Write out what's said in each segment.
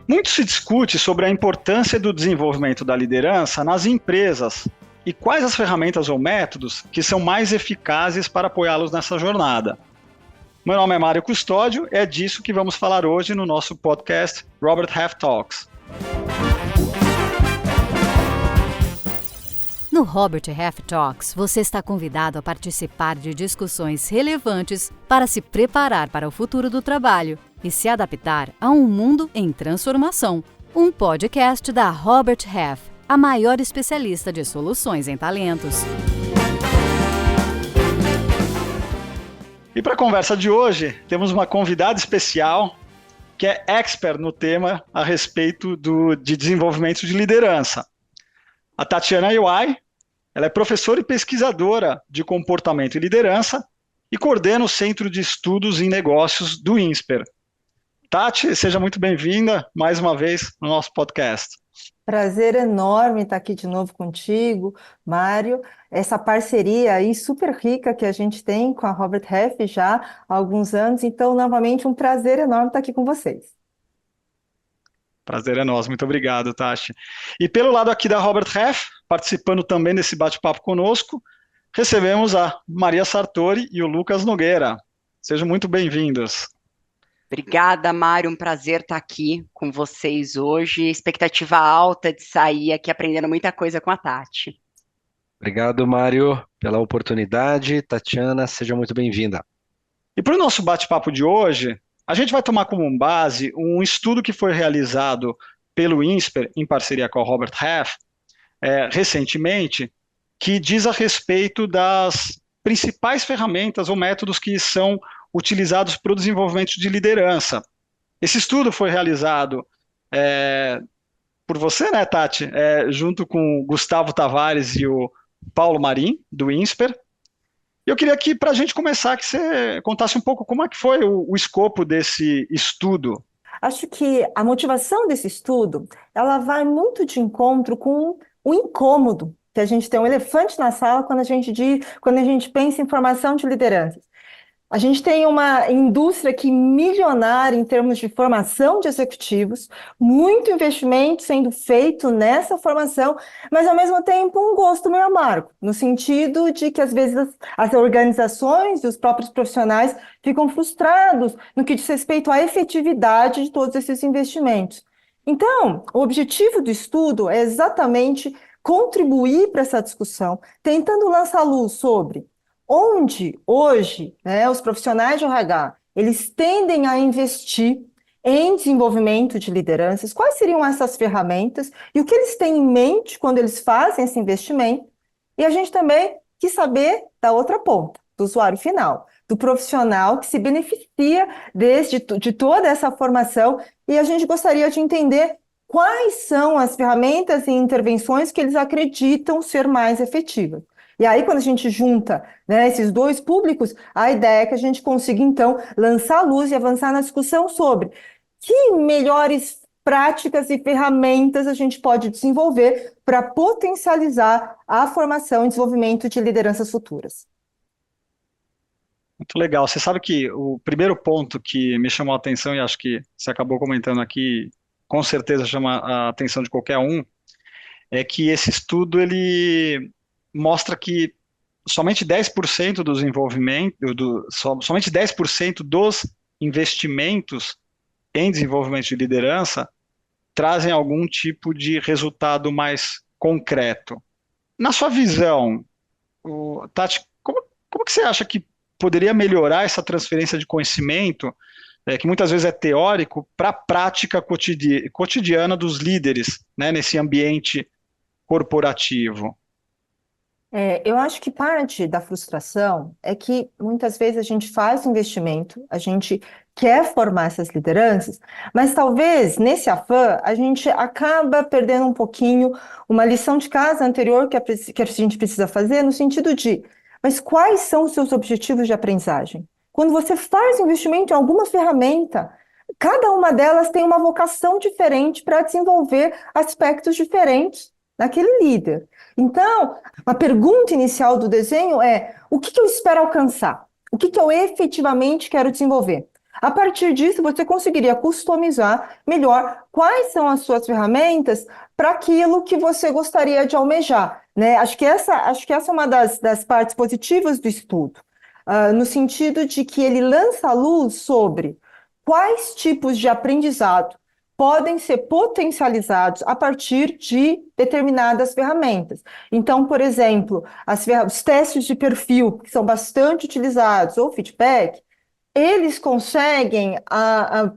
Muito se discute sobre a importância do desenvolvimento da liderança nas empresas e quais as ferramentas ou métodos que são mais eficazes para apoiá-los nessa jornada. Meu nome é Mário Custódio e é disso que vamos falar hoje no nosso podcast Robert Half Talks. No Robert Half Talks, você está convidado a participar de discussões relevantes para se preparar para o futuro do trabalho e se adaptar a um mundo em transformação. Um podcast da Robert Half, a maior especialista de soluções em talentos. E para a conversa de hoje, temos uma convidada especial que é expert no tema a respeito de desenvolvimento de liderança. A Tatiana Iwai, ela é professora e pesquisadora de comportamento e liderança e coordena o Centro de Estudos em Negócios do INSPER. Tati, seja muito bem-vinda mais uma vez no nosso podcast. Prazer enorme estar aqui de novo contigo, Mário. Essa parceria aí super rica que a gente tem com a Robert Half já há alguns anos. Então, novamente, um prazer enorme estar aqui com vocês. Prazer é nosso, muito obrigado, Tati. E pelo lado aqui da Robert Half, participando também desse bate-papo conosco, recebemos a Maria Sartori e o Lucas Nogueira. Sejam muito bem-vindos. Obrigada, Mário, um prazer estar aqui com vocês hoje. Expectativa alta de sair aqui aprendendo muita coisa com a Tati. Obrigado, Mário, pela oportunidade. Tatiana, seja muito bem-vinda. E para o nosso bate-papo de hoje, a gente vai tomar como base um estudo que foi realizado pelo INSPER, em parceria com a Robert Half, recentemente, que diz a respeito das principais ferramentas ou métodos que são utilizados para o desenvolvimento de liderança. Esse estudo foi realizado por você, né, Tati, junto com o Gustavo Tavares e o Paulo Marim, do INSPER. Eu queria que, para a gente começar, que você contasse um pouco como é que foi o escopo desse estudo. Acho que a motivação desse estudo, ela vai muito de encontro com o incômodo que a gente tem, um elefante na sala quando a gente pensa em formação de lideranças. A gente tem uma indústria aqui milionária em termos de formação de executivos, muito investimento sendo feito nessa formação, mas ao mesmo tempo um gosto meio amargo, no sentido de que às vezes as organizações e os próprios profissionais ficam frustrados no que diz respeito à efetividade de todos esses investimentos. Então, o objetivo do estudo é exatamente contribuir para essa discussão, tentando lançar luz sobre onde hoje, os profissionais de RH, eles tendem a investir em desenvolvimento de lideranças, quais seriam essas ferramentas e o que eles têm em mente quando eles fazem esse investimento. E a gente também quis saber da outra ponta, do usuário final, do profissional que se beneficia de toda essa formação, e a gente gostaria de entender quais são as ferramentas e intervenções que eles acreditam ser mais efetivas. E aí, quando a gente junta, esses dois públicos, a ideia é que a gente consiga, então, lançar a luz e avançar na discussão sobre que melhores práticas e ferramentas a gente pode desenvolver para potencializar a formação e desenvolvimento de lideranças futuras. Muito legal. Você sabe que o primeiro ponto que me chamou a atenção, e acho que você acabou comentando aqui, com certeza chama a atenção de qualquer um, é que esse estudo, ele mostra que somente 10% dos somente 10% dos investimentos em desenvolvimento de liderança trazem algum tipo de resultado mais concreto. Na sua visão, Tati, como que você acha que poderia melhorar essa transferência de conhecimento, que muitas vezes é teórico, para a prática cotidiana dos líderes, nesse ambiente corporativo? Eu acho que parte da frustração é que muitas vezes a gente faz investimento, a gente quer formar essas lideranças, mas talvez nesse afã a gente acaba perdendo um pouquinho uma lição de casa anterior que a gente precisa fazer, no sentido de, mas quais são os seus objetivos de aprendizagem? Quando você faz investimento em alguma ferramenta, cada uma delas tem uma vocação diferente para desenvolver aspectos diferentes naquele líder. Então, a pergunta inicial do desenho é: o que eu espero alcançar? O que eu efetivamente quero desenvolver? A partir disso, você conseguiria customizar melhor quais são as suas ferramentas para aquilo que você gostaria de almejar, né? Acho que essa é uma das partes positivas do estudo, no sentido de que ele lança a luz sobre quais tipos de aprendizado podem ser potencializados a partir de determinadas ferramentas. Então, por exemplo, os testes de perfil, que são bastante utilizados, ou feedback, eles conseguem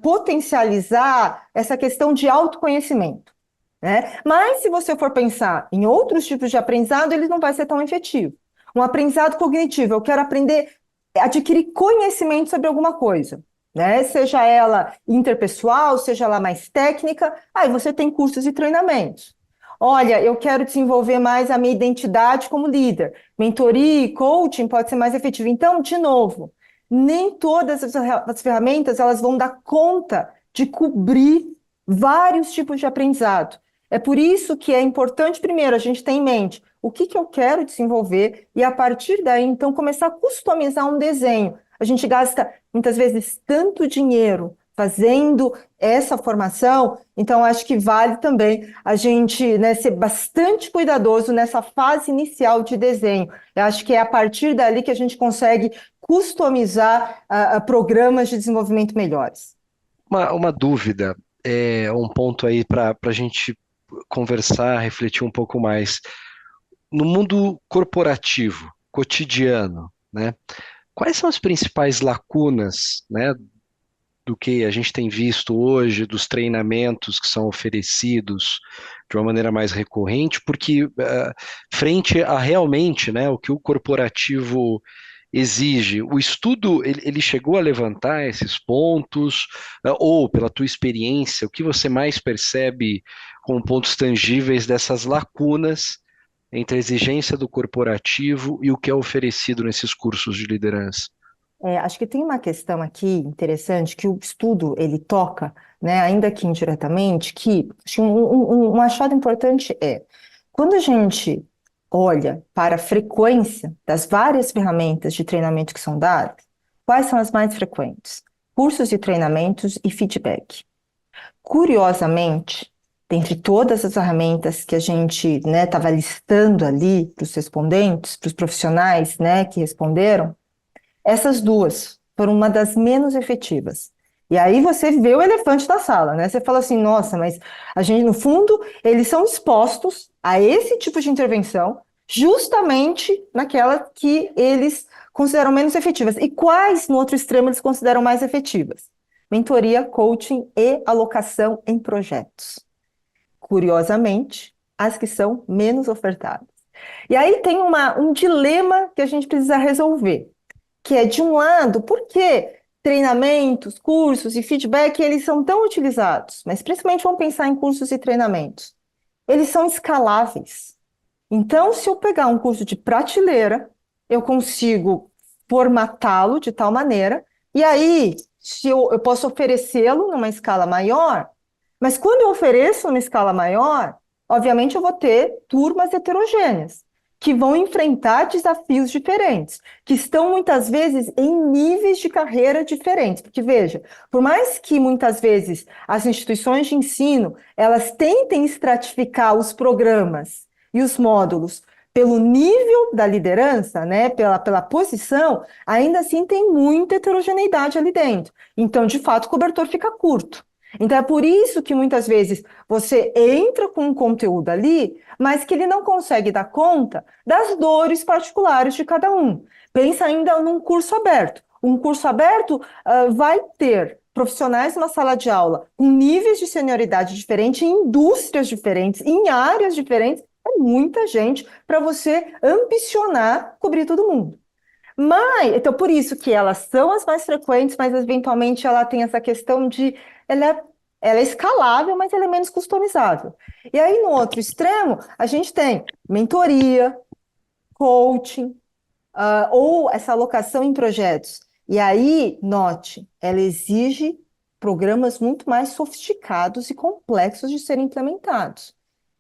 potencializar essa questão de autoconhecimento, né? Mas se você for pensar em outros tipos de aprendizado, ele não vai ser tão efetivo. Um aprendizado cognitivo, eu quero aprender, adquirir conhecimento sobre alguma coisa, né? Seja ela interpessoal, seja ela mais técnica, aí você tem cursos e treinamentos. Olha, eu quero desenvolver mais a minha identidade como líder. Mentoria e coaching pode ser mais efetivo. Então, de novo, nem todas as ferramentas elas vão dar conta de cobrir vários tipos de aprendizado. É por isso que é importante, primeiro, a gente ter em mente o que eu quero desenvolver e, a partir daí, então, começar a customizar um desenho. A gente gasta, muitas vezes, tanto dinheiro fazendo essa formação, então acho que vale também a gente, né, ser bastante cuidadoso nessa fase inicial de desenho. Eu acho que é a partir dali que a gente consegue customizar programas de desenvolvimento melhores. Uma dúvida, um ponto aí para a gente conversar, refletir um pouco mais. No mundo corporativo, cotidiano, né? Quais são as principais lacunas, né, do que a gente tem visto hoje, dos treinamentos que são oferecidos de uma maneira mais recorrente, porque frente a realmente, né, o que o corporativo exige, o estudo ele chegou a levantar esses pontos, ou pela tua experiência, o que você mais percebe como pontos tangíveis dessas lacunas entre a exigência do corporativo e o que é oferecido nesses cursos de liderança? Acho que tem uma questão aqui interessante que o estudo ele toca, né, ainda que indiretamente, que acho que um achado importante é quando a gente olha para a frequência das várias ferramentas de treinamento que são dadas, quais são as mais frequentes? Cursos de treinamentos e feedback. Curiosamente, dentre todas as ferramentas que a gente, né, estava listando ali para os respondentes, para os profissionais, né, que responderam, essas duas foram uma das menos efetivas. E aí você vê o elefante na sala, né? Você fala assim, nossa, mas a gente, no fundo, eles são expostos a esse tipo de intervenção justamente naquela que eles consideram menos efetivas. E quais, no outro extremo, eles consideram mais efetivas? Mentoria, coaching e alocação em projetos. Curiosamente, as que são menos ofertadas. E aí tem um dilema que a gente precisa resolver, que é, de um lado, por que treinamentos, cursos e feedback, eles são tão utilizados? Mas principalmente vamos pensar em cursos e treinamentos. Eles são escaláveis. Então, se eu pegar um curso de prateleira, eu consigo formatá-lo de tal maneira, e aí se eu posso oferecê-lo numa escala maior, mas quando eu ofereço numa escala maior, obviamente eu vou ter turmas heterogêneas, que vão enfrentar desafios diferentes, que estão muitas vezes em níveis de carreira diferentes. Porque, veja, por mais que muitas vezes as instituições de ensino, elas tentem estratificar os programas e os módulos pelo nível da liderança, né, pela posição, ainda assim tem muita heterogeneidade ali dentro. Então, de fato, o cobertor fica curto. Então, é por isso que muitas vezes você entra com um conteúdo ali, mas que ele não consegue dar conta das dores particulares de cada um. Pensa ainda num curso aberto. Um curso aberto vai ter profissionais numa sala de aula com níveis de senioridade diferentes, em indústrias diferentes, em áreas diferentes. É muita gente para você ambicionar cobrir todo mundo. Mas, então, por isso que elas são as mais frequentes, mas eventualmente ela tem essa questão de ela é escalável, mas ela é menos customizável. E aí, no outro extremo, a gente tem mentoria, coaching, ou essa alocação em projetos. E aí, note, ela exige programas muito mais sofisticados e complexos de serem implementados.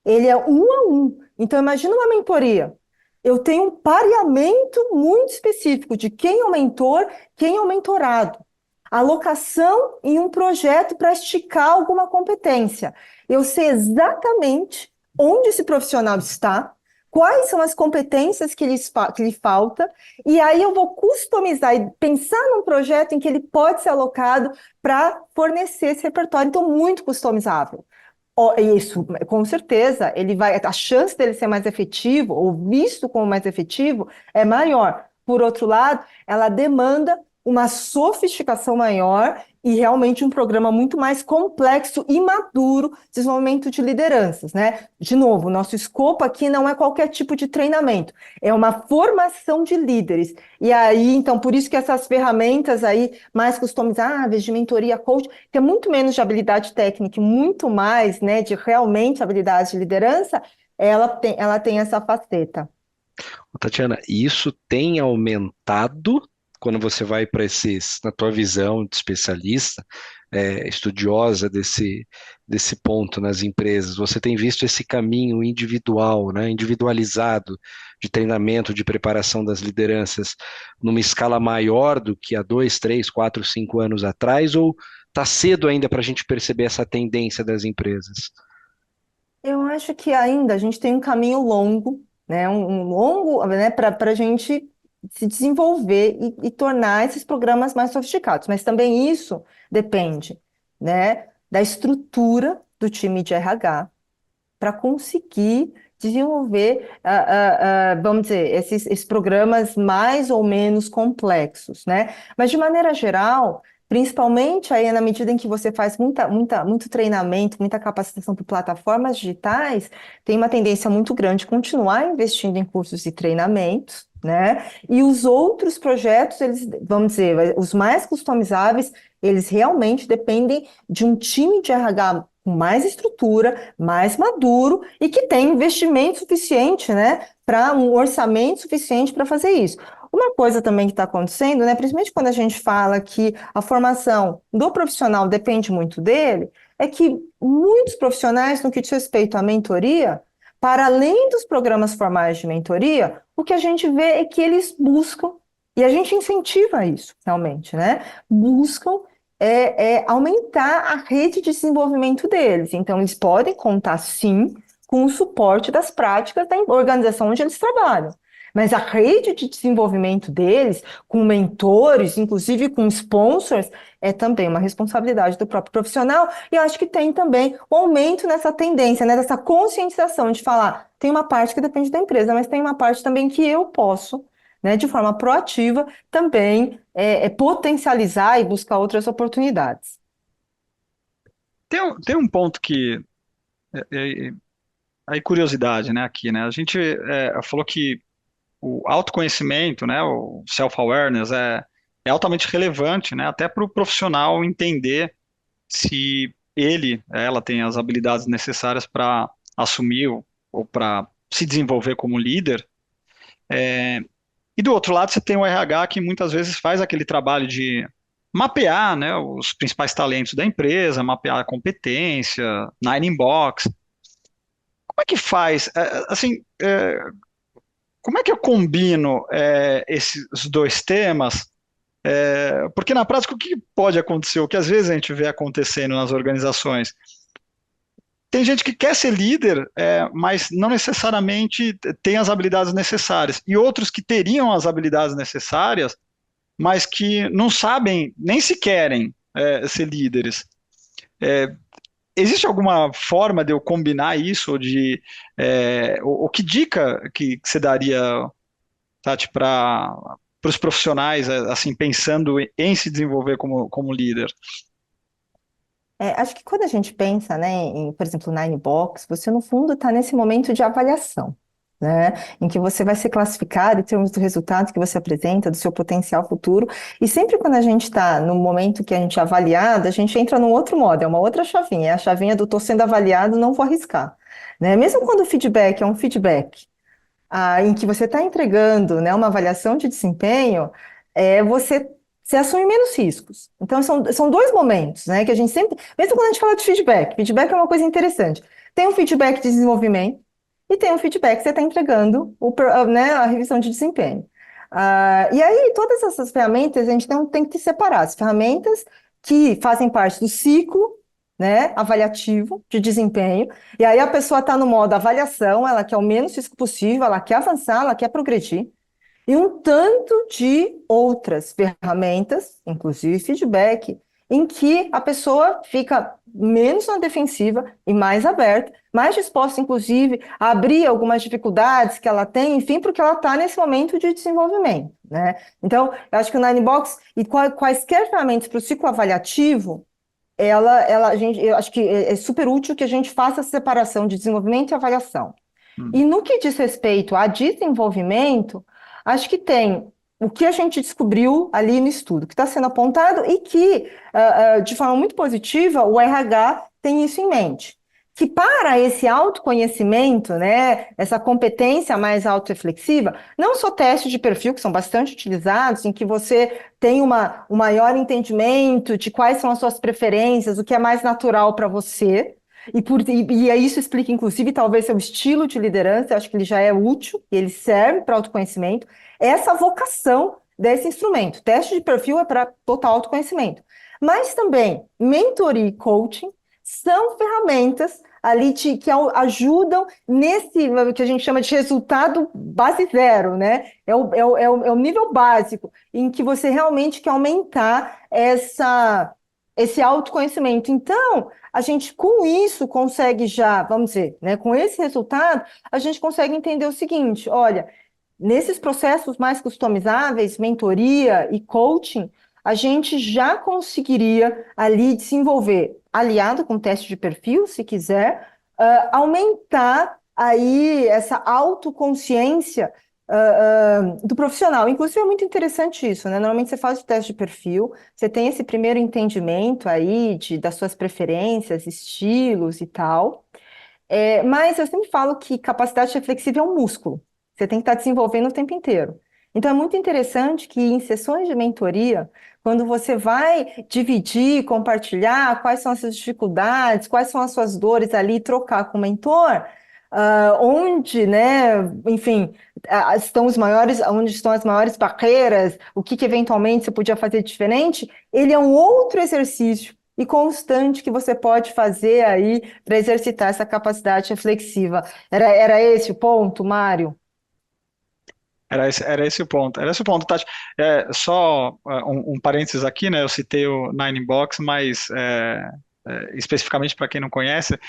Ele é um a um. Então, imagina uma mentoria. Eu tenho um pareamento muito específico de quem é o mentor, quem é o mentorado. alocação em um projeto para esticar alguma competência. Eu sei exatamente onde esse profissional está, quais são as competências que lhe falta, e aí eu vou customizar e pensar num projeto em que ele pode ser alocado para fornecer esse repertório. Então, muito customizável. Isso, com certeza, a chance dele ser mais efetivo, ou visto como mais efetivo, é maior. Por outro lado, ela demanda uma sofisticação maior e realmente um programa muito mais complexo e maduro de desenvolvimento de lideranças, né? De novo, o nosso escopo aqui não é qualquer tipo de treinamento, é uma formação de líderes. E aí, então, por isso que essas ferramentas aí mais customizáveis de mentoria, coach, tem muito menos de habilidade técnica e muito mais, né, de realmente habilidade de liderança, ela tem essa faceta. Tatiana, e isso tem aumentado quando você vai para esses, na tua visão de especialista, estudiosa desse ponto nas empresas, você tem visto esse caminho individual, né, individualizado de treinamento, de preparação das lideranças numa escala maior do que há 2, 3, 4, 5 anos atrás, ou está cedo ainda para a gente perceber essa tendência das empresas? Eu acho que ainda a gente tem um caminho longo, né? Um longo, né, para a gente se desenvolver e tornar esses programas mais sofisticados. Mas também isso depende, né, da estrutura do time de RH para conseguir desenvolver, vamos dizer, esses programas mais ou menos complexos, né? Mas de maneira geral, principalmente aí na medida em que você faz muito treinamento, muita capacitação por plataformas digitais, tem uma tendência muito grande de continuar investindo em cursos e treinamentos, né? E os outros projetos, eles, vamos dizer, os mais customizáveis, eles realmente dependem de um time de RH com mais estrutura, mais maduro e que tem investimento suficiente, né, para um orçamento suficiente para fazer isso. Uma coisa também que está acontecendo, né, principalmente quando a gente fala que a formação do profissional depende muito dele, é que muitos profissionais, no que diz respeito à mentoria, para além dos programas formais de mentoria, o que a gente vê é que eles buscam, e a gente incentiva isso realmente, né? Buscam aumentar a rede de desenvolvimento deles. Então, eles podem contar, sim, com o suporte das práticas da organização onde eles trabalham. Mas a rede de desenvolvimento deles, com mentores, inclusive com sponsors, é também uma responsabilidade do próprio profissional. E eu acho que tem também um aumento nessa tendência, né, dessa conscientização de falar, tem uma parte que depende da empresa, mas tem uma parte também que eu posso, né, de forma proativa, também potencializar e buscar outras oportunidades. Tem um ponto que aí curiosidade, né, aqui, né? A gente falou que o autoconhecimento, né, o self-awareness é altamente relevante, né, até para o profissional entender se ela tem as habilidades necessárias para assumir ou para se desenvolver como líder. E do outro lado, você tem o RH que muitas vezes faz aquele trabalho de mapear, né, os principais talentos da empresa, mapear a competência, Nine in Box. Como é que faz? Assim, como é que eu combino esses dois temas? Porque na prática, o que pode acontecer? O que às vezes a gente vê acontecendo nas organizações? Tem gente que quer ser líder, mas não necessariamente tem as habilidades necessárias. E outros que teriam as habilidades necessárias, mas que não sabem nem se querem ser líderes. Existe alguma forma de eu combinar isso? Ou que dica que você daria, Tati, para os profissionais, assim, pensando em se desenvolver como líder? Acho que quando a gente pensa, né, por exemplo, na Box, você no fundo está nesse momento de avaliação, né, em que você vai ser classificado em termos do resultado que você apresenta, do seu potencial futuro, e sempre quando a gente está no momento que a gente é avaliado, a gente entra num outro modo, é uma outra chavinha, é a chavinha do estou sendo avaliado, não vou arriscar, né, mesmo quando o feedback é um feedback em que você está entregando, né, uma avaliação de desempenho, você assume menos riscos. Então, são dois momentos, né, que a gente sempre, mesmo quando a gente fala de feedback é uma coisa interessante. Tem um feedback de desenvolvimento e tem um feedback que você está entregando, né, a revisão de desempenho. E aí, todas essas ferramentas, a gente tem que separar as ferramentas que fazem parte do ciclo, né, avaliativo de desempenho, e aí a pessoa está no modo avaliação, ela quer o menos risco possível, ela quer avançar, ela quer progredir, e um tanto de outras ferramentas, inclusive feedback, em que a pessoa fica menos na defensiva e mais aberta, mais disposta, inclusive, a abrir algumas dificuldades que ela tem, enfim, porque ela está nesse momento de desenvolvimento, né? Então, eu acho que o Ninebox e quaisquer ferramentas para o ciclo avaliativo, eu acho que é super útil que a gente faça a separação de desenvolvimento e avaliação. Hum. E no que diz respeito a desenvolvimento, acho que tem o que a gente descobriu ali no estudo, que está sendo apontado e que, de forma muito positiva, o RH tem isso em mente. Que para esse autoconhecimento, né, essa competência mais autorreflexiva, não só testes de perfil, que são bastante utilizados, em que você tem um maior entendimento de quais são as suas preferências, o que é mais natural para você, isso explica, inclusive, talvez seu estilo de liderança, eu acho que ele já é útil, e ele serve para autoconhecimento, essa vocação desse instrumento. Teste de perfil é para total autoconhecimento. Mas também, mentoria e coaching são ferramentas ali que ajudam nesse que a gente chama de resultado base zero, né? É o nível básico, em que você realmente quer aumentar esse autoconhecimento. Então, a gente com isso consegue já, vamos dizer, né, com esse resultado, a gente consegue entender o seguinte: olha, nesses processos mais customizáveis, mentoria e coaching, a gente já conseguiria ali desenvolver, aliado com teste de perfil, se quiser, aumentar aí essa autoconsciência do profissional. Inclusive, é muito interessante isso, né? Normalmente você faz o teste de perfil, você tem esse primeiro entendimento aí das suas preferências, estilos e tal. Mas eu sempre falo que capacidade reflexiva é um músculo. Você tem que estar desenvolvendo o tempo inteiro. Então, é muito interessante que em sessões de mentoria, quando você vai dividir, compartilhar quais são as suas dificuldades, quais são as suas dores ali, trocar com o mentor, onde, né, enfim, onde estão as maiores barreiras, o que eventualmente você podia fazer diferente, ele é um outro exercício e constante que você pode fazer aí para exercitar essa capacidade reflexiva. Era esse o ponto, Mário? Era esse o ponto. Era esse o ponto, Tati. Só um parênteses aqui, né? Eu citei o Nine Box, mas especificamente para quem não conhece,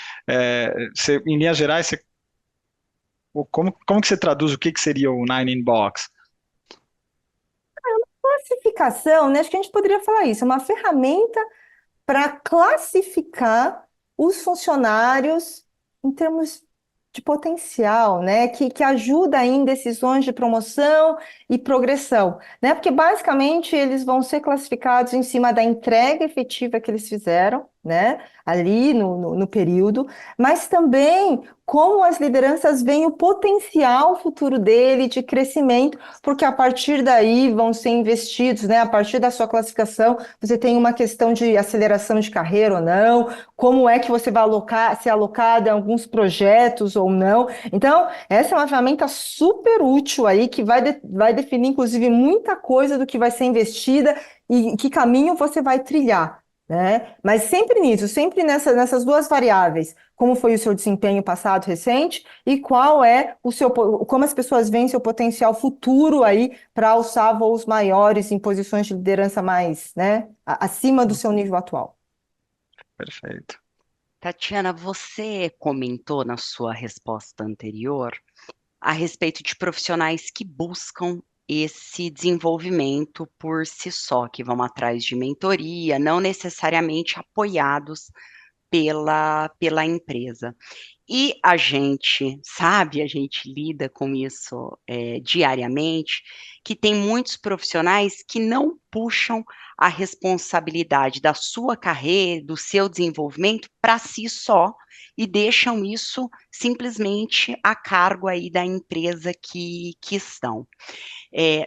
em linhas gerais, como que você traduz o que seria o Nine in Box? Classificação, né? Acho que a gente poderia falar isso, é uma ferramenta para classificar os funcionários em termos de potencial, né? Que ajuda em decisões de promoção e progressão, né? Porque basicamente eles vão ser classificados em cima da entrega efetiva que eles fizeram, né? Ali no período, mas também como as lideranças veem o potencial futuro dele de crescimento, porque a partir daí vão ser investidos, né? A partir da sua classificação, você tem uma questão de aceleração de carreira ou não, como é que você vai ser alocado em alguns projetos ou não. Então, essa é uma ferramenta super útil aí, que vai definir, inclusive, muita coisa do que vai ser investida e que caminho você vai trilhar, né? Mas sempre nisso, sempre nessas duas variáveis, como foi o seu desempenho passado recente e como as pessoas veem seu potencial futuro aí para alçar voos maiores em posições de liderança mais, né, acima do seu nível atual. Perfeito. Tatiana, você comentou na sua resposta anterior a respeito de profissionais que buscam esse desenvolvimento por si só, que vão atrás de mentoria, não necessariamente apoiados pela empresa. E a gente sabe, a gente lida com isso diariamente, que tem muitos profissionais que não puxam a responsabilidade da sua carreira, do seu desenvolvimento para si só e deixam isso simplesmente a cargo aí da empresa que estão.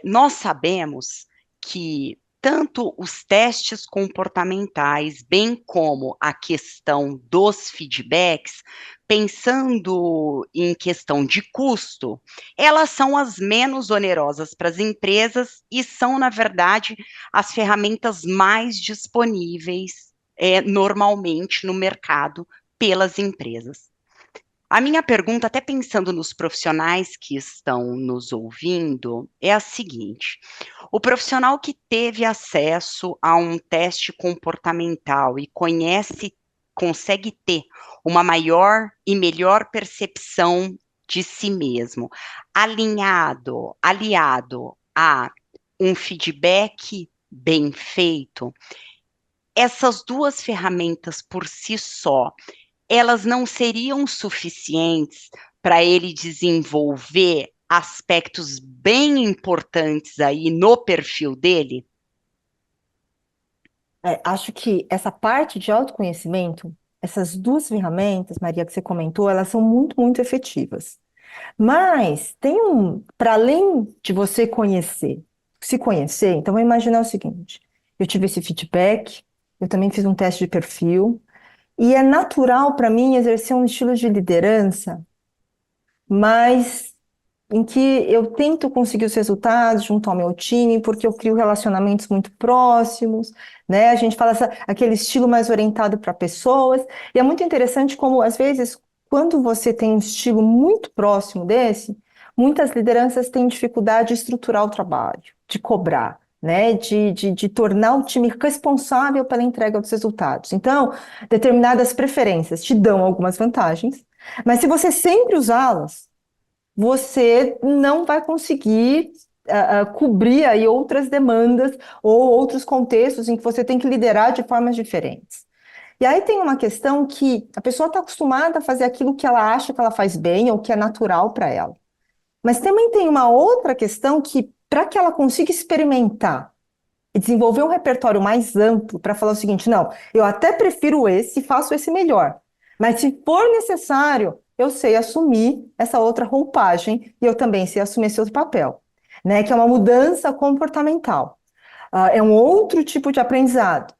Nós sabemos que tanto os testes comportamentais, bem como a questão dos feedbacks, pensando em questão de custo, elas são as menos onerosas para as empresas e são, na verdade, as ferramentas mais disponíveis normalmente no mercado pelas empresas. A minha pergunta, até pensando nos profissionais que estão nos ouvindo, é a seguinte: o profissional que teve acesso a um teste comportamental e consegue ter uma maior e melhor percepção de si mesmo, aliado a um feedback bem feito, essas duas ferramentas por si só, elas não seriam suficientes para ele desenvolver aspectos bem importantes aí no perfil dele? Acho que essa parte de autoconhecimento, essas duas ferramentas, Maria, que você comentou, elas são muito, muito efetivas. Mas para além de você se conhecer, então vamos imaginar o seguinte: eu tive esse feedback, eu também fiz um teste de perfil, e é natural para mim exercer um estilo de liderança, mas em que eu tento conseguir os resultados junto ao meu time, porque eu crio relacionamentos muito próximos, né? A gente fala aquele estilo mais orientado para pessoas, e é muito interessante como, às vezes, quando você tem um estilo muito próximo desse, muitas lideranças têm dificuldade de estruturar o trabalho, de cobrar, né? De tornar o time responsável pela entrega dos resultados. Então, determinadas preferências te dão algumas vantagens, mas se você sempre usá-las, você não vai conseguir cobrir aí outras demandas ou outros contextos em que você tem que liderar de formas diferentes. E aí tem uma questão que a pessoa está acostumada a fazer aquilo que ela acha que ela faz bem ou que é natural para ela. Mas também tem uma outra questão que, para que ela consiga experimentar e desenvolver um repertório mais amplo para falar o seguinte: não, eu até prefiro esse e faço esse melhor, mas se for necessário, eu sei assumir essa outra roupagem e eu também sei assumir esse outro papel, né? Que é uma mudança comportamental. É um outro tipo de aprendizado.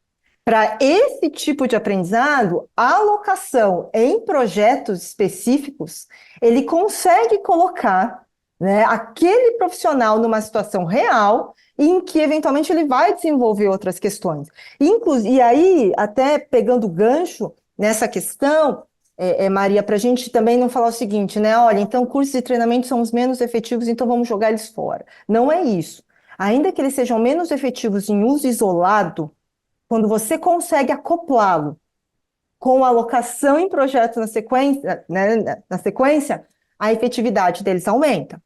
Para esse tipo de aprendizado, a alocação em projetos específicos, ele consegue colocar, né, aquele profissional numa situação real em que, eventualmente, ele vai desenvolver outras questões. E aí, até pegando gancho nessa questão, Maria, para a gente também não falar o seguinte, né? Olha, então cursos de treinamento são os menos efetivos, então vamos jogar eles fora. Não é isso. Ainda que eles sejam menos efetivos em uso isolado, quando você consegue acoplá-lo com a alocação em projetos na sequência, né, a efetividade deles aumenta.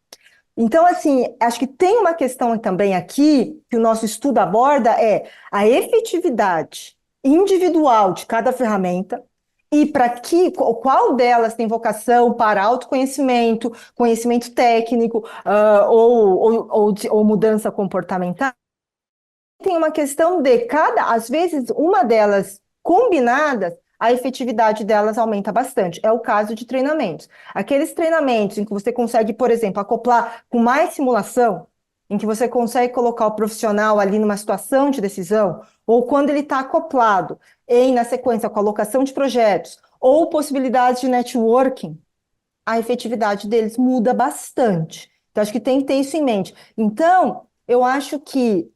Então, assim, acho que tem uma questão também aqui que o nosso estudo aborda, é a efetividade individual de cada ferramenta e qual delas tem vocação para autoconhecimento, conhecimento técnico, ou mudança comportamental. Tem uma questão de às vezes, uma delas combinadas, a efetividade delas aumenta bastante. É o caso de treinamentos. Aqueles treinamentos em que você consegue, por exemplo, acoplar com mais simulação, em que você consegue colocar o profissional ali numa situação de decisão, ou quando ele está acoplado na sequência com a alocação de projetos, ou possibilidades de networking, a efetividade deles muda bastante. Então, acho que tem que ter isso em mente. Então, eu acho que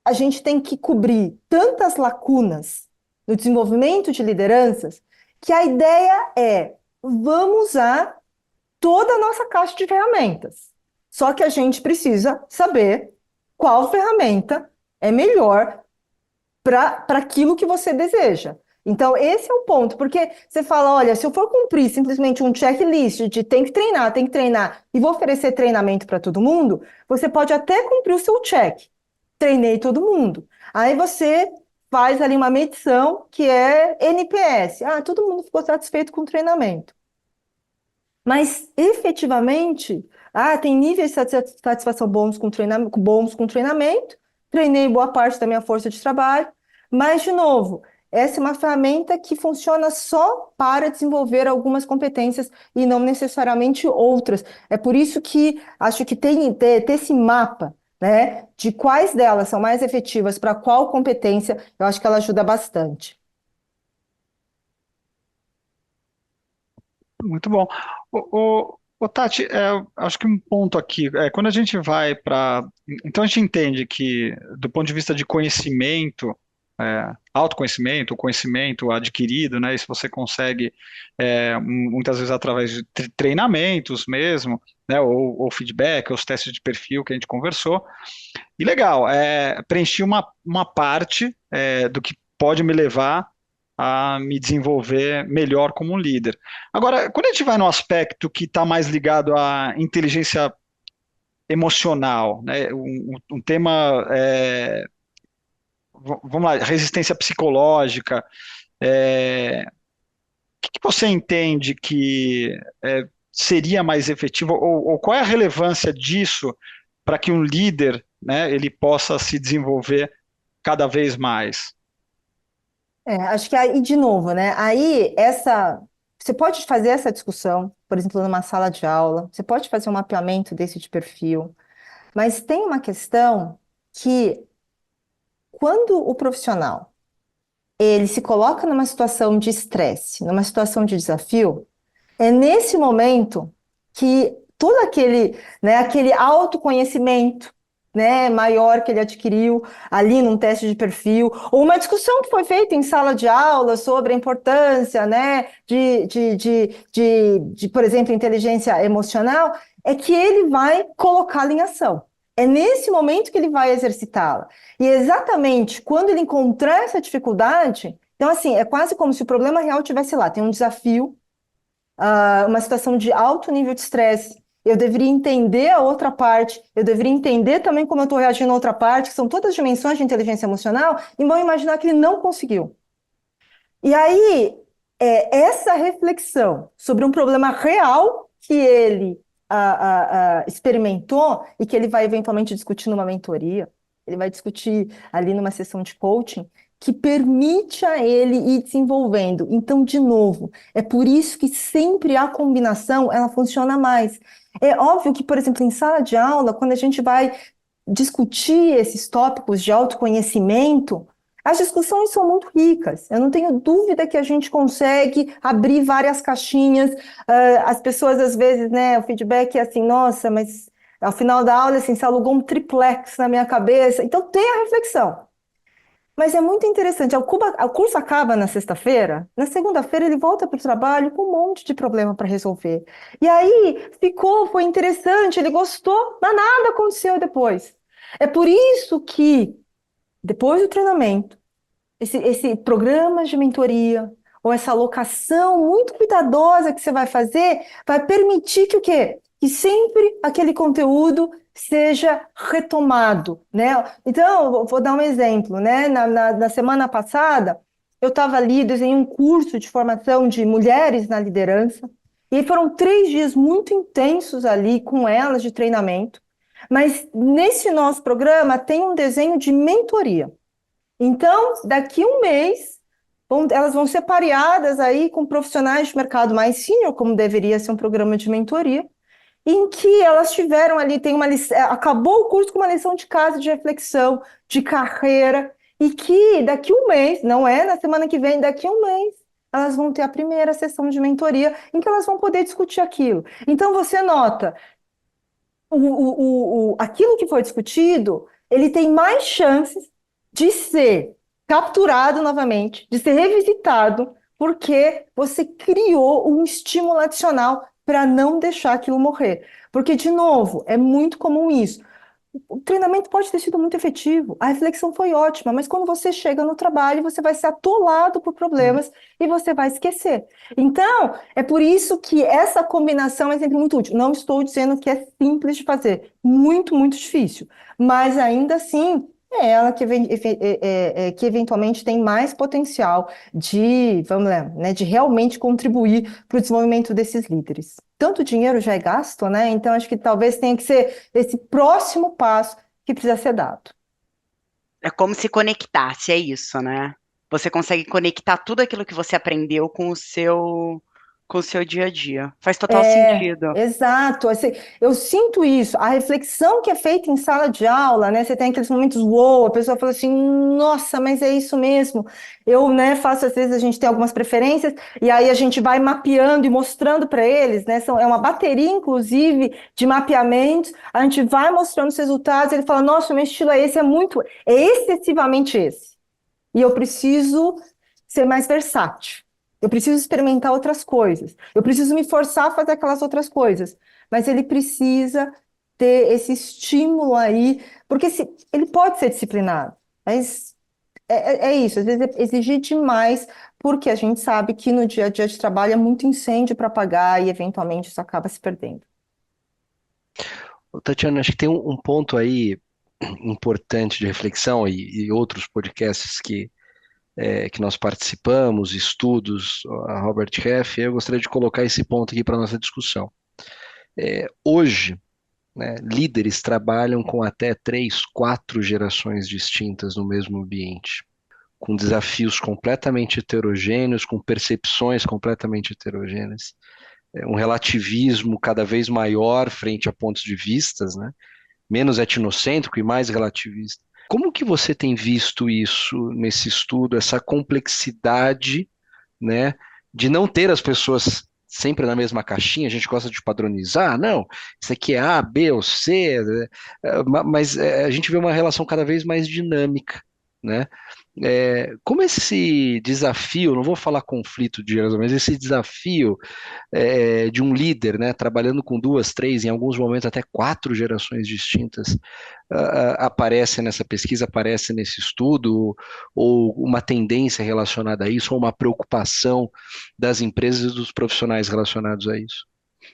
a gente tem que cobrir tantas lacunas no desenvolvimento de lideranças que a ideia é: vamos usar toda a nossa caixa de ferramentas. Só que a gente precisa saber qual ferramenta é melhor para aquilo que você deseja. Então, esse é o ponto, porque você fala: olha, se eu for cumprir simplesmente um checklist de tem que treinar, e vou oferecer treinamento para todo mundo, você pode até cumprir o seu check. Treinei todo mundo. Aí você faz ali uma medição que é NPS. Todo mundo ficou satisfeito com o treinamento. Mas, efetivamente, tem níveis de satisfação bons com treinamento, treinei boa parte da minha força de trabalho, mas, de novo, essa é uma ferramenta que funciona só para desenvolver algumas competências e não necessariamente outras. É por isso que acho que ter esse mapa né, de quais delas são mais efetivas para qual competência, eu acho que ela ajuda bastante. Muito bom. Tati, acho que um ponto aqui, quando a gente vai para. Então a gente entende que, do ponto de vista de conhecimento, autoconhecimento, conhecimento adquirido, né, isso você consegue, muitas vezes através de treinamentos mesmo, né, ou feedback, ou os testes de perfil que a gente conversou. E legal, preenchi uma parte do que pode me levar a me desenvolver melhor como um líder. Agora, quando a gente vai no aspecto que está mais ligado à inteligência emocional, né, um tema, vamos lá, resistência psicológica, o que você entende que seria mais efetivo, ou qual é a relevância disso para que um líder, né, ele possa se desenvolver cada vez mais? Acho que aí, de novo, né? Aí, você pode fazer essa discussão, por exemplo, numa sala de aula, você pode fazer um mapeamento desse de perfil, mas tem uma questão que, quando o profissional ele se coloca numa situação de estresse, numa situação de desafio, é nesse momento que todo aquele autoconhecimento, né, maior que ele adquiriu ali num teste de perfil, ou uma discussão que foi feita em sala de aula sobre a importância, né, por exemplo, inteligência emocional, é que ele vai colocá-la em ação. É nesse momento que ele vai exercitá-la. E exatamente quando ele encontrar essa dificuldade, então, assim, é quase como se o problema real tivesse lá, tem um desafio, uma situação de alto nível de estresse. Eu deveria entender a outra parte, eu deveria entender também como eu estou reagindo a outra parte, que são todas dimensões de inteligência emocional, e vão imaginar que ele não conseguiu. E aí, essa reflexão sobre um problema real que ele experimentou e que ele vai eventualmente discutir numa mentoria, ele vai discutir ali numa sessão de coaching, que permite a ele ir desenvolvendo. Então, de novo, é por isso que sempre a combinação ela funciona mais. É óbvio que, por exemplo, em sala de aula, quando a gente vai discutir esses tópicos de autoconhecimento, as discussões são muito ricas. Eu não tenho dúvida que a gente consegue abrir várias caixinhas. As pessoas, às vezes, né, o feedback é assim, nossa, mas ao final da aula, assim, se alugou um triplex na minha cabeça. Então, tem a reflexão. Mas é muito interessante. O curso acaba na sexta-feira. Na segunda-feira, ele volta para o trabalho com um monte de problema para resolver. E aí, foi interessante, ele gostou, mas nada aconteceu depois. É por isso que, depois do treinamento, esse programa de mentoria, ou essa alocação muito cuidadosa que você vai fazer, vai permitir que o quê? Que sempre aquele conteúdo seja retomado, né? Então, eu vou dar um exemplo, né? Na semana passada, eu estava ali, desenhei um curso de formação de mulheres na liderança, e foram 3 dias muito intensos ali com elas de treinamento, mas nesse nosso programa tem um desenho de mentoria. Então, daqui um mês, elas vão ser pareadas aí com profissionais de mercado mais sênior, como deveria ser um programa de mentoria, em que elas tiveram ali, acabou o curso com uma lição de casa, de reflexão, de carreira, e que daqui um mês, não é na semana que vem, daqui um mês, elas vão ter a primeira sessão de mentoria, em que elas vão poder discutir aquilo. Então, você nota, aquilo que foi discutido, ele tem mais chances de ser capturado novamente, de ser revisitado, porque você criou um estímulo adicional para não deixar aquilo morrer. Porque, de novo, é muito comum isso. O treinamento pode ter sido muito efetivo, a reflexão foi ótima, mas quando você chega no trabalho, você vai ser atolado por problemas e você vai esquecer. Então, é por isso que essa combinação é sempre muito útil. Não estou dizendo que é simples de fazer, muito, muito difícil, mas ainda assim é ela que eventualmente tem mais potencial de, vamos lá, né, de realmente contribuir para o desenvolvimento desses líderes. Tanto dinheiro já é gasto, né? Então acho que talvez tenha que ser esse próximo passo que precisa ser dado. É como se conectasse, é isso, né? Você consegue conectar tudo aquilo que você aprendeu com com o seu dia a dia. Faz total É, sentido. exato. Assim, eu sinto isso. A reflexão que é feita em sala de aula, né? Você tem aqueles momentos, uou, a pessoa fala assim, nossa, mas é isso mesmo. Eu, né, faço, às vezes a gente tem algumas preferências, e aí a gente vai mapeando e mostrando para eles, né? É uma bateria, inclusive, de mapeamentos. A gente vai mostrando os resultados, ele fala, nossa, meu estilo é esse, é excessivamente esse. E eu preciso ser mais versátil. Eu preciso experimentar outras coisas. Eu preciso me forçar a fazer aquelas outras coisas. Mas ele precisa ter esse estímulo aí, porque ele pode ser disciplinado, mas é isso, às vezes é exigir demais, porque a gente sabe que no dia a dia de trabalho é muito incêndio para apagar e eventualmente isso acaba se perdendo. Ô, Tatiana, acho que tem um ponto aí importante de reflexão e outros podcasts que nós participamos, estudos, a Robert Half, eu gostaria de colocar esse ponto aqui para nossa discussão. Hoje, né, líderes trabalham com até 3, 4 gerações distintas no mesmo ambiente, com desafios completamente heterogêneos, com percepções completamente heterogêneas, um relativismo cada vez maior frente a pontos de vistas, né, menos etnocêntrico e mais relativista. Como que você tem visto isso nesse estudo, essa complexidade, né, de não ter as pessoas sempre na mesma caixinha? A gente gosta de padronizar, não, isso aqui é A, B ou C, né? Mas a gente vê uma relação cada vez mais dinâmica, né? Como esse desafio, não vou falar conflito de geração, mas esse desafio de um líder, né, trabalhando com 2, 3, em alguns momentos até 4 gerações distintas, aparece nessa pesquisa, aparece nesse estudo, ou uma tendência relacionada a isso, ou uma preocupação das empresas e dos profissionais relacionados a isso?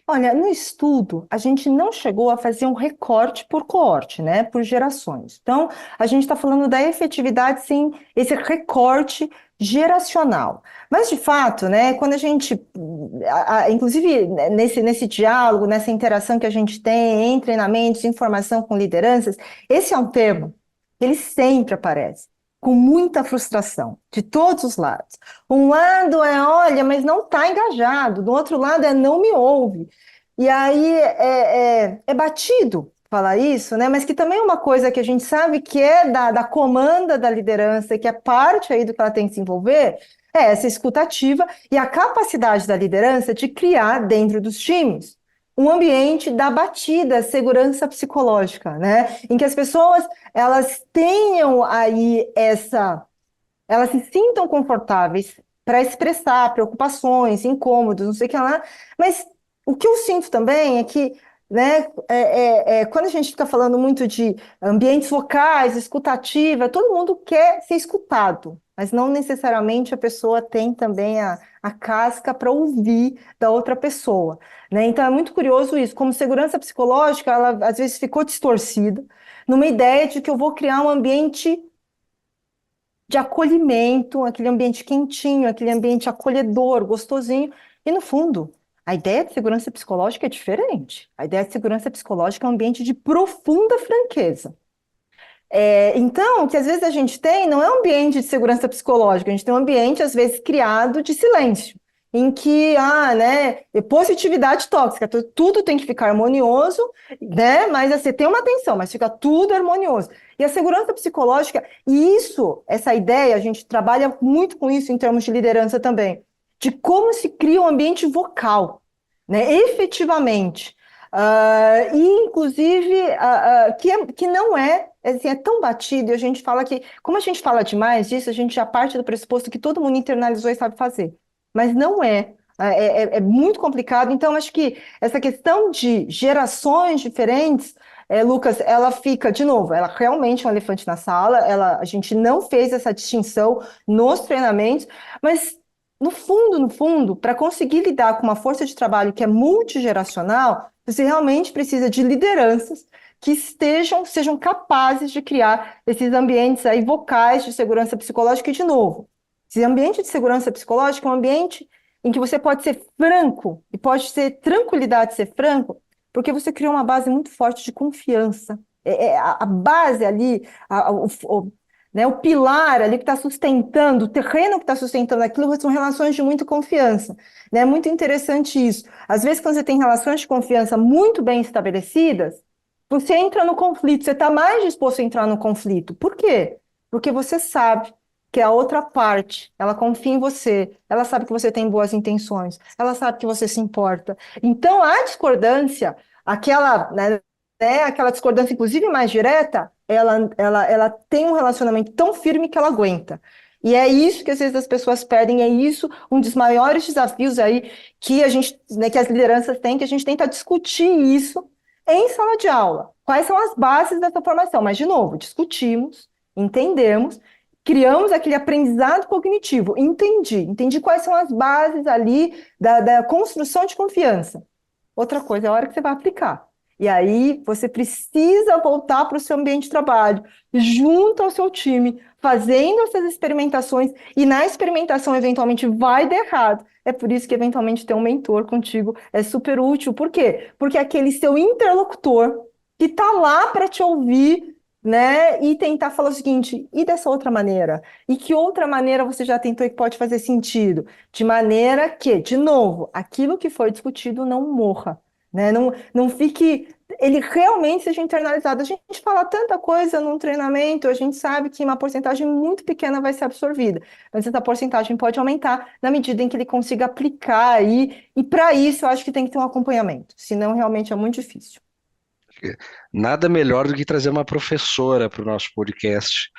Olha, no estudo, a gente não chegou a fazer um recorte por coorte, né, por gerações. Então, a gente está falando da efetividade sem esse recorte geracional. Mas, de fato, né, quando a gente, inclusive nesse diálogo, nessa interação que a gente tem em treinamentos, informação com lideranças, esse é um termo que ele sempre aparece, com muita frustração, de todos os lados. Um lado é, olha, mas não está engajado, do outro lado é, não me ouve. E aí é batido falar isso, né? Mas que também é uma coisa que a gente sabe que é da comanda da liderança, que é parte aí do que ela tem que se envolver, é essa escutativa e a capacidade da liderança de criar dentro dos times um ambiente da batida, segurança psicológica, né? Em que as pessoas elas tenham aí elas se sintam confortáveis para expressar preocupações, incômodos, não sei o que lá, mas o que eu sinto também é que, né, quando a gente fica falando muito de ambientes vocais, escutativa, todo mundo quer ser escutado, mas não necessariamente a pessoa tem também a casca para ouvir da outra pessoa, né? Então é muito curioso isso, como segurança psicológica, ela às vezes ficou distorcida, numa ideia de que eu vou criar um ambiente de acolhimento, aquele ambiente quentinho, aquele ambiente acolhedor, gostosinho. E, no fundo, a ideia de segurança psicológica é diferente. A ideia de segurança psicológica é um ambiente de profunda franqueza. Então, o que às vezes a gente tem não é um ambiente de segurança psicológica, a gente tem um ambiente, às vezes, criado de silêncio, em que, né, positividade tóxica, tudo tem que ficar harmonioso, né, mas você tem uma atenção, mas fica tudo harmonioso. E a segurança psicológica, e isso, essa ideia, a gente trabalha muito com isso em termos de liderança também, de como se cria um ambiente vocal, né, efetivamente. E, inclusive, que não assim, é tão batido, e a gente fala que, como a gente fala demais disso, a gente já parte do pressuposto que todo mundo internalizou e sabe fazer. Mas não é. É muito complicado. Então, acho que essa questão de gerações diferentes, Lucas, ela fica, de novo, ela realmente é um elefante na sala, a gente não fez essa distinção nos treinamentos, mas no fundo, para conseguir lidar com uma força de trabalho que é multigeracional, você realmente precisa de lideranças que sejam capazes de criar esses ambientes aí vocais de segurança psicológica. E, de novo, esse ambiente de segurança psicológica é um ambiente em que você pode ser franco e pode ter tranquilidade de ser franco, porque você criou uma base muito forte de confiança. A base ali, né? O pilar ali que está sustentando, o terreno que está sustentando aquilo são relações de muita confiança, né? É muito interessante isso. Às vezes, quando você tem relações de confiança muito bem estabelecidas, você entra no conflito, você está mais disposto a entrar no conflito. Por quê? Porque você sabe que a outra parte, ela confia em você, ela sabe que você tem boas intenções, ela sabe que você se importa. Então, a discordância, aquela, aquela discordância, inclusive mais direta, ela tem um relacionamento tão firme que ela aguenta. E é isso que às vezes as pessoas perdem, é isso um dos maiores desafios aí que a gente, né, que as lideranças têm, que a gente tenta discutir isso em sala de aula. Quais são as bases dessa formação? Mas, de novo, discutimos, entendemos, criamos aquele aprendizado cognitivo. Entendi quais são as bases ali da construção de confiança. Outra coisa é a hora que você vai aplicar. E aí você precisa voltar para o seu ambiente de trabalho, junto ao seu time, fazendo essas experimentações, e na experimentação eventualmente vai dar errado. É por isso que eventualmente ter um mentor contigo é super útil. Por quê? Porque é aquele seu interlocutor que está lá para te ouvir, né, e tentar falar o seguinte, e dessa outra maneira? E que outra maneira você já tentou e que pode fazer sentido? De maneira que, de novo, aquilo que foi discutido não morra. Né? Não fique, ele realmente seja internalizado. A gente fala tanta coisa num treinamento, a gente sabe que uma porcentagem muito pequena vai ser absorvida, mas essa porcentagem pode aumentar na medida em que ele consiga aplicar aí, e para isso eu acho que tem que ter um acompanhamento, senão realmente é muito difícil. Nada melhor do que trazer uma professora para o nosso podcast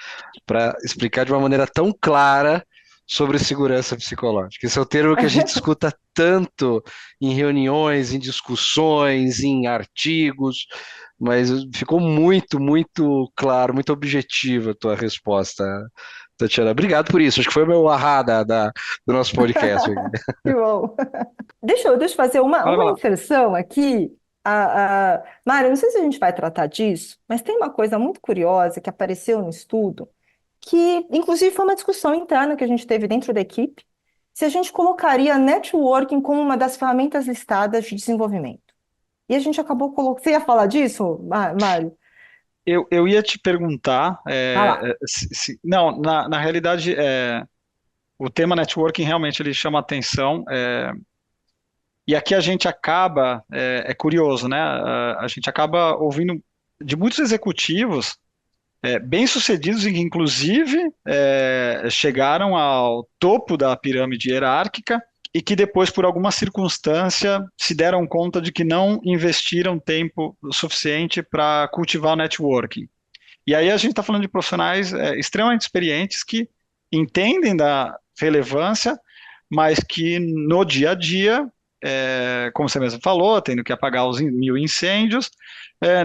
para explicar de uma maneira tão clara sobre segurança psicológica. Esse é o termo que a gente escuta tanto em reuniões, em discussões, em artigos, mas ficou muito, muito claro, muito objetiva a tua resposta, Tatiana. Obrigado por isso. Acho que foi o meu ahá do nosso podcast. Que bom. Deixa eu fazer uma inserção aqui. Mário, não sei se a gente vai tratar disso, mas tem uma coisa muito curiosa que apareceu no estudo, que inclusive foi uma discussão interna que a gente teve dentro da equipe, se a gente colocaria networking como uma das ferramentas listadas de desenvolvimento. E a gente acabou colocando... Você ia falar disso, Mário? Eu ia te perguntar, lá. não, na realidade, o tema networking realmente ele chama atenção, e aqui a gente acaba, é curioso, né? A gente acaba ouvindo de muitos executivos bem-sucedidos e que, inclusive, chegaram ao topo da pirâmide hierárquica e que depois, por alguma circunstância, se deram conta de que não investiram tempo suficiente para cultivar o networking. E aí a gente está falando de profissionais extremamente experientes que entendem da relevância, mas que no dia a dia, como você mesmo falou, tendo que apagar os 1000 incêndios,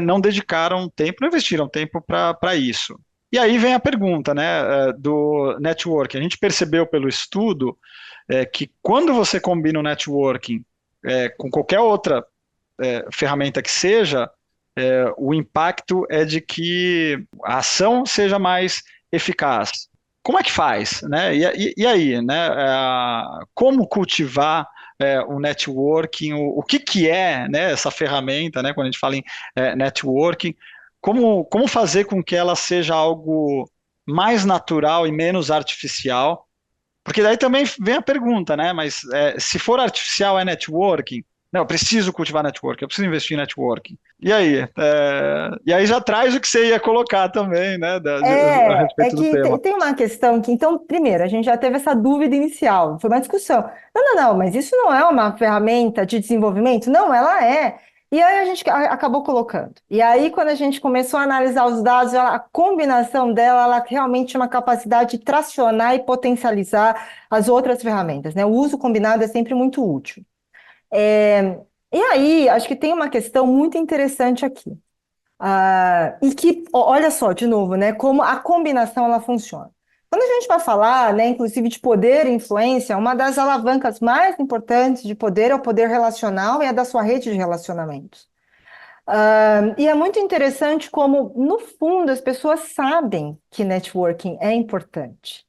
não dedicaram tempo, não investiram tempo para isso. E aí vem a pergunta, né, do networking. A gente percebeu pelo estudo que quando você combina o networking com qualquer outra ferramenta que seja, o impacto é de que a ação seja mais eficaz. Como é que faz, né? E aí, né? Como cultivar o networking? O que é, né, essa ferramenta, né? Quando a gente fala em networking, como fazer com que ela seja algo mais natural e menos artificial? Porque daí também vem a pergunta, né? Mas se for artificial é networking? Não, eu preciso cultivar networking, eu preciso investir em networking. E aí? E aí já traz o que você ia colocar também, né? A respeito do tema. Tem uma questão que, então, primeiro, a gente já teve essa dúvida inicial, foi uma discussão. Não, mas isso não é uma ferramenta de desenvolvimento? Não, ela é. E aí a gente acabou colocando. E aí, quando a gente começou a analisar os dados, a combinação dela, ela realmente tinha uma capacidade de tracionar e potencializar as outras ferramentas, né? O uso combinado é sempre muito útil. E aí, acho que tem uma questão muito interessante aqui. E que, olha só, de novo, né, como a combinação ela funciona. Quando a gente vai falar, né, inclusive de poder e influência, uma das alavancas mais importantes de poder é o poder relacional e a da sua rede de relacionamentos. E é muito interessante como, no fundo, as pessoas sabem que networking é importante.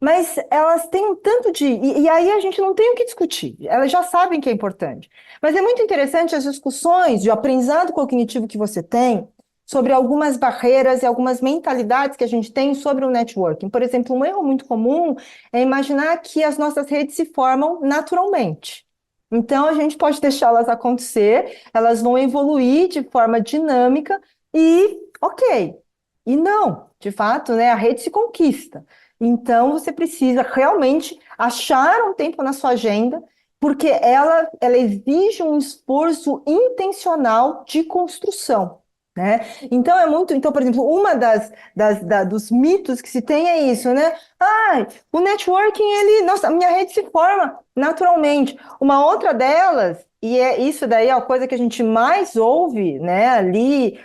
Mas elas têm um tanto de... E aí a gente não tem o que discutir. Elas já sabem que é importante. Mas é muito interessante as discussões de aprendizado cognitivo que você tem sobre algumas barreiras e algumas mentalidades que a gente tem sobre o networking. Por exemplo, um erro muito comum é imaginar que as nossas redes se formam naturalmente. Então, a gente pode deixá-las acontecer, elas vão evoluir de forma dinâmica e, ok. E não, de fato, né, a rede se conquista. Então, você precisa realmente achar um tempo na sua agenda, porque ela exige um esforço intencional de construção, né? Então, então, por exemplo, uma dos mitos que se tem é isso, né? Ah, o networking, nossa, a minha rede se forma naturalmente. Uma outra delas, e é isso daí, é a coisa que a gente mais ouve, né, ali,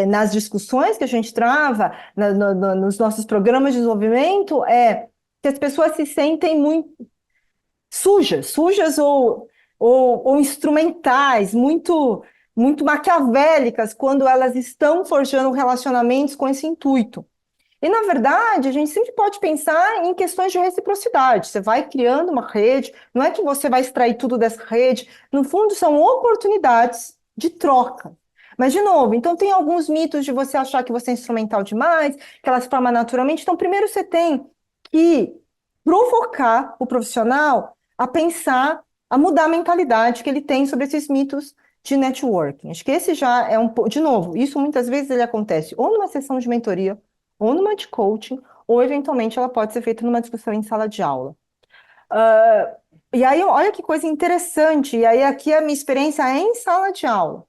nas discussões que a gente trava, nos nossos programas de desenvolvimento, é que as pessoas se sentem muito sujas ou instrumentais, muito maquiavélicas quando elas estão forjando relacionamentos com esse intuito. E, na verdade, a gente sempre pode pensar em questões de reciprocidade. Você vai criando uma rede, não é que você vai extrair tudo dessa rede, no fundo, são oportunidades de troca. Mas, de novo, então tem alguns mitos de você achar que você é instrumental demais, que ela se forma naturalmente. Então, primeiro você tem que provocar o profissional a pensar, a mudar a mentalidade que ele tem sobre esses mitos de networking. Acho que esse já é um pouco. De novo, isso muitas vezes ele acontece ou numa sessão de mentoria, ou numa de coaching, ou eventualmente ela pode ser feita numa discussão em sala de aula. E aí, olha que coisa interessante, e aí aqui a minha experiência é em sala de aula.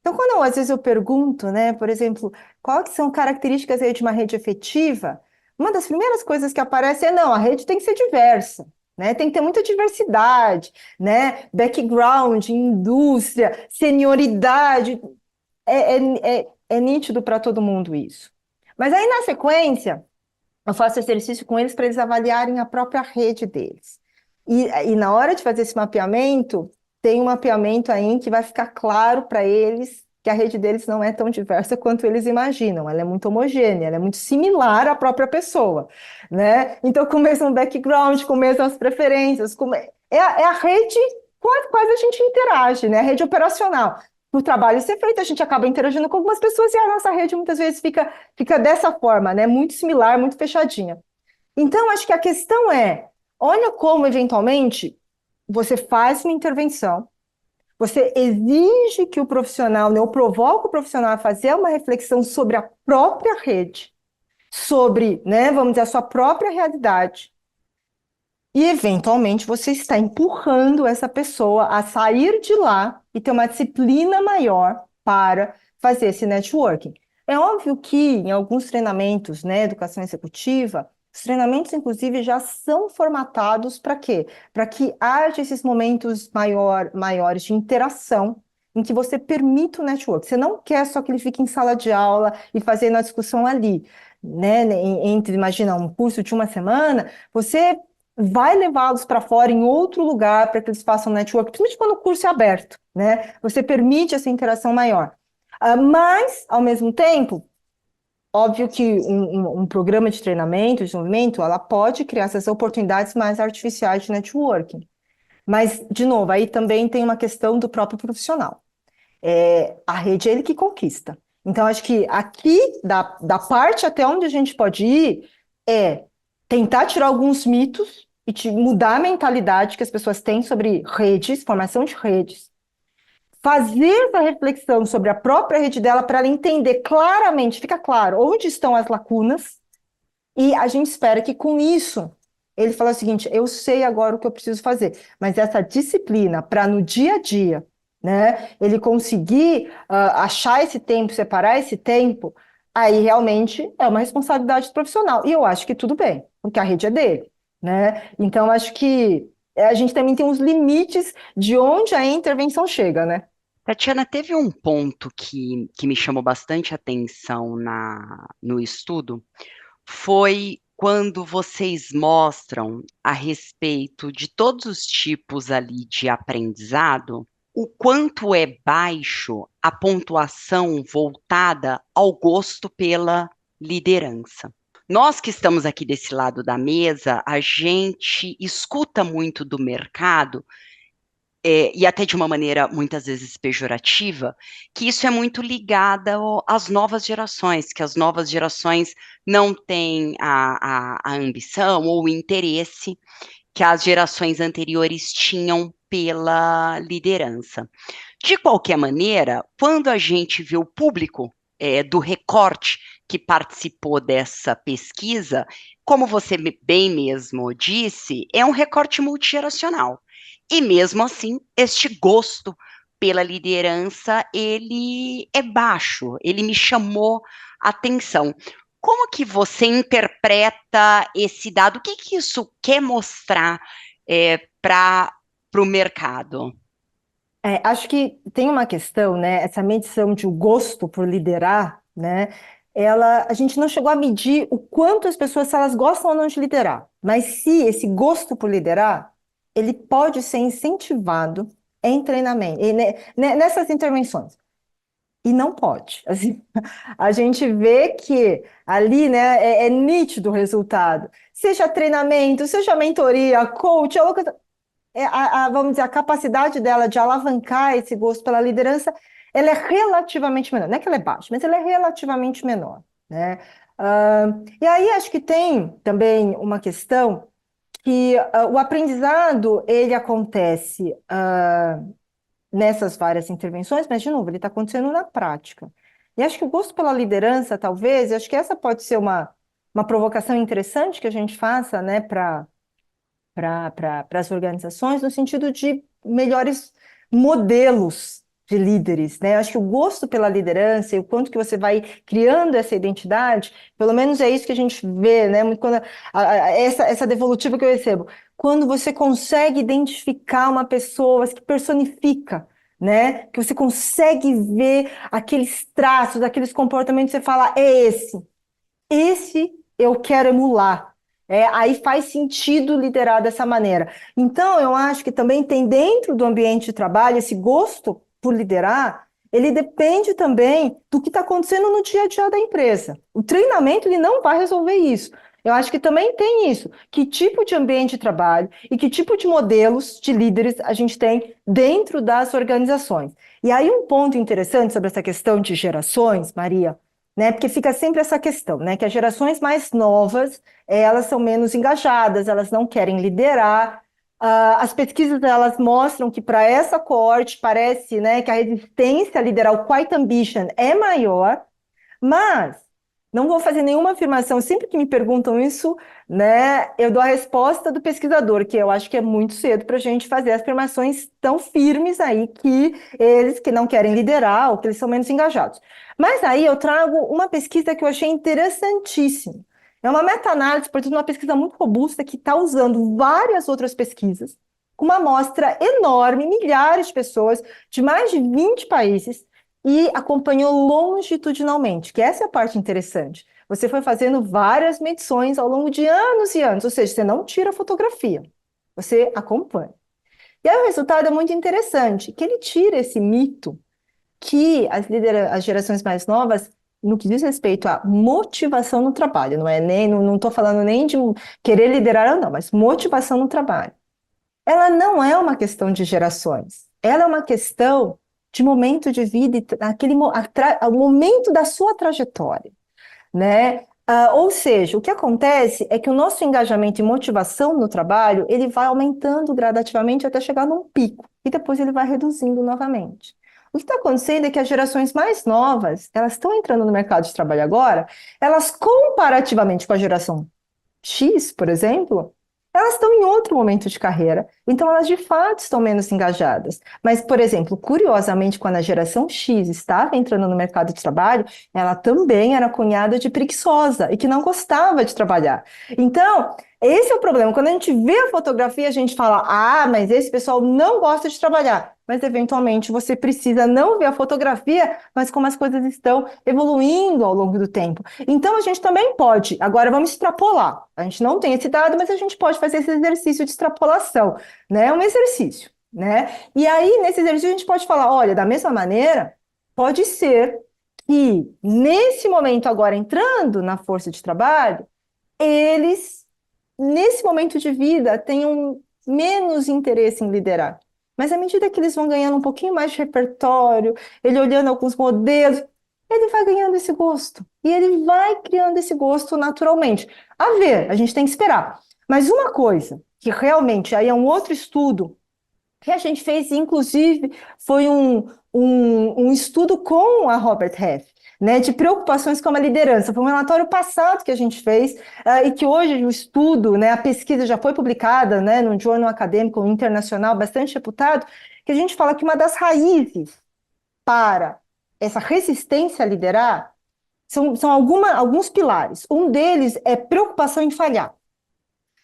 Então, às vezes eu pergunto, né, por exemplo, quais são características aí de uma rede efetiva, uma das primeiras coisas que aparece é, não, a rede tem que ser diversa, né, tem que ter muita diversidade, né, background, indústria, senioridade, é nítido para todo mundo isso. Mas aí, na sequência, eu faço exercício com eles para eles avaliarem a própria rede deles. E na hora de fazer esse mapeamento, tem um mapeamento aí em que vai ficar claro para eles que a rede deles não é tão diversa quanto eles imaginam. Ela é muito homogênea, ela é muito similar à própria pessoa, né? Então, com o mesmo background, com as mesmas preferências, é a rede com a qual a gente interage, né? A rede operacional. O trabalho ser feito, a gente acaba interagindo com algumas pessoas e a nossa rede muitas vezes fica dessa forma, né? Muito similar, muito fechadinha. Então, acho que a questão é, olha como, eventualmente, você faz uma intervenção, você exige que o profissional, né, ou provoca o profissional a fazer uma reflexão sobre a própria rede, sobre, né, vamos dizer, a sua própria realidade, e, eventualmente, você está empurrando essa pessoa a sair de lá e ter uma disciplina maior para fazer esse networking. É óbvio que em alguns treinamentos, né, educação executiva, os treinamentos, inclusive, já são formatados para quê? Para que haja esses momentos maiores de interação em que você permita o network. Você não quer só que ele fique em sala de aula e fazendo a discussão ali, né, imagina, um curso de uma semana, você vai levá-los para fora em outro lugar para que eles façam network, principalmente quando o curso é aberto, né? Você permite essa interação maior. Mas, ao mesmo tempo, óbvio que um programa de treinamento, de desenvolvimento, ela pode criar essas oportunidades mais artificiais de networking. Mas, de novo, aí também tem uma questão do próprio profissional. A rede é ele que conquista. Então, acho que aqui, da parte até onde a gente pode ir, é tentar tirar alguns mitos e mudar a mentalidade que as pessoas têm sobre redes, formação de redes, fazer essa reflexão sobre a própria rede dela para ela entender claramente, fica claro, onde estão as lacunas, e a gente espera que com isso ele fale o seguinte, eu sei agora o que eu preciso fazer, mas essa disciplina para no dia a dia, né, ele conseguir achar esse tempo, separar esse tempo, aí realmente é uma responsabilidade profissional. E eu acho que tudo bem, porque a rede é dele, né? Então, acho que a gente também tem uns limites de onde a intervenção chega, né? Tatiana, teve um ponto que me chamou bastante atenção no estudo, foi quando vocês mostram a respeito de todos os tipos ali de aprendizado, o quanto é baixo a pontuação voltada ao gosto pela liderança. Nós que estamos aqui desse lado da mesa, a gente escuta muito do mercado e até de uma maneira muitas vezes pejorativa, que isso é muito ligado às novas gerações, que as novas gerações não têm a ambição ou o interesse que as gerações anteriores tinham pela liderança. De qualquer maneira, quando a gente vê o público do recorte que participou dessa pesquisa, como você bem mesmo disse, é um recorte multigeracional. E mesmo assim, este gosto pela liderança, ele é baixo, ele me chamou a atenção. Como que você interpreta esse dado? O que que isso quer mostrar para o mercado? Acho que tem uma questão, né? Essa medição de o gosto por liderar, né? A gente não chegou a medir o quanto as pessoas, se elas gostam ou não de liderar. Mas se esse gosto por liderar, ele pode ser incentivado em treinamento, nessas intervenções. E não pode. Assim, a gente vê que ali, né, é nítido o resultado. Seja treinamento, seja mentoria, coach, vamos dizer, a capacidade dela de alavancar esse gosto pela liderança, ela é relativamente menor. Não é que ela é baixa, mas ela é relativamente menor, né? E aí acho que tem também uma questão que o aprendizado, ele acontece nessas várias intervenções, mas, de novo, ele está acontecendo na prática. E acho que o gosto pela liderança, talvez, acho que essa pode ser uma provocação interessante que a gente faça, né, para as organizações, no sentido de melhores modelos de líderes, né? Acho que o gosto pela liderança e o quanto que você vai criando essa identidade, pelo menos é isso que a gente vê, né? Muito quando essa devolutiva que eu recebo, quando você consegue identificar uma pessoa que personifica, né? Que você consegue ver aqueles traços, aqueles comportamentos, você fala, esse eu quero emular. Aí faz sentido liderar dessa maneira. Então, eu acho que também tem dentro do ambiente de trabalho esse gosto por liderar, ele depende também do que está acontecendo no dia a dia da empresa. O treinamento ele não vai resolver isso. Eu acho que também tem isso. Que tipo de ambiente de trabalho e que tipo de modelos de líderes a gente tem dentro das organizações. E aí um ponto interessante sobre essa questão de gerações, Maria, né? Porque fica sempre essa questão, né? Que as gerações mais novas, elas são menos engajadas, elas não querem liderar. As pesquisas elas mostram que para essa coorte parece, né, que a resistência a liderar o quiet ambition é maior, mas não vou fazer nenhuma afirmação. Sempre que me perguntam isso, né, eu dou a resposta do pesquisador, que eu acho que é muito cedo para a gente fazer afirmações tão firmes aí que eles que não querem liderar ou que eles são menos engajados. Mas aí eu trago uma pesquisa que eu achei interessantíssima. É uma meta-análise, portanto, uma pesquisa muito robusta que está usando várias outras pesquisas, com uma amostra enorme, milhares de pessoas de mais de 20 países, e acompanhou longitudinalmente, que essa é a parte interessante. Você foi fazendo várias medições ao longo de anos e anos, ou seja, você não tira fotografia, você acompanha. E aí o resultado é muito interessante, que ele tira esse mito que as gerações mais novas, no que diz respeito à motivação no trabalho, não estou falando nem de querer liderar ou não, mas motivação no trabalho. Ela não é uma questão de gerações, ela é uma questão de momento de vida, o momento da sua trajetória, né? Ou seja, o que acontece é que o nosso engajamento e motivação no trabalho, ele vai aumentando gradativamente até chegar num pico, e depois ele vai reduzindo novamente. O que está acontecendo é que as gerações mais novas, elas estão entrando no mercado de trabalho agora, elas comparativamente com a geração X, por exemplo, elas estão em outro momento de carreira, então elas de fato estão menos engajadas. Mas, por exemplo, curiosamente, quando a geração X estava entrando no mercado de trabalho, ela também era cunhada de preguiçosa e que não gostava de trabalhar. Então, esse é o problema. Quando a gente vê a fotografia, a gente fala: mas esse pessoal não gosta de trabalhar. Mas, eventualmente, você precisa não ver a fotografia, mas como as coisas estão evoluindo ao longo do tempo. Então, a gente também pode. Agora, vamos extrapolar. A gente não tem esse dado, mas a gente pode fazer esse exercício de extrapolação, né? É um exercício, né? E aí, nesse exercício, a gente pode falar: olha, da mesma maneira, pode ser que, nesse momento agora, entrando na força de trabalho, eles, nesse momento de vida, tenham menos interesse em liderar. Mas à medida que eles vão ganhando um pouquinho mais de repertório, ele olhando alguns modelos, ele vai ganhando esse gosto. E ele vai criando esse gosto naturalmente. A ver, a gente tem que esperar. Mas uma coisa que realmente aí é um outro estudo que a gente fez, inclusive, foi um estudo com a Robert Half, né, de preocupações com a liderança. Foi um relatório passado que a gente fez, e que hoje o estudo, né, a pesquisa já foi publicada, né, num jornal acadêmico internacional bastante reputado, que a gente fala que uma das raízes para essa resistência a liderar são alguns pilares. Um deles é preocupação em falhar.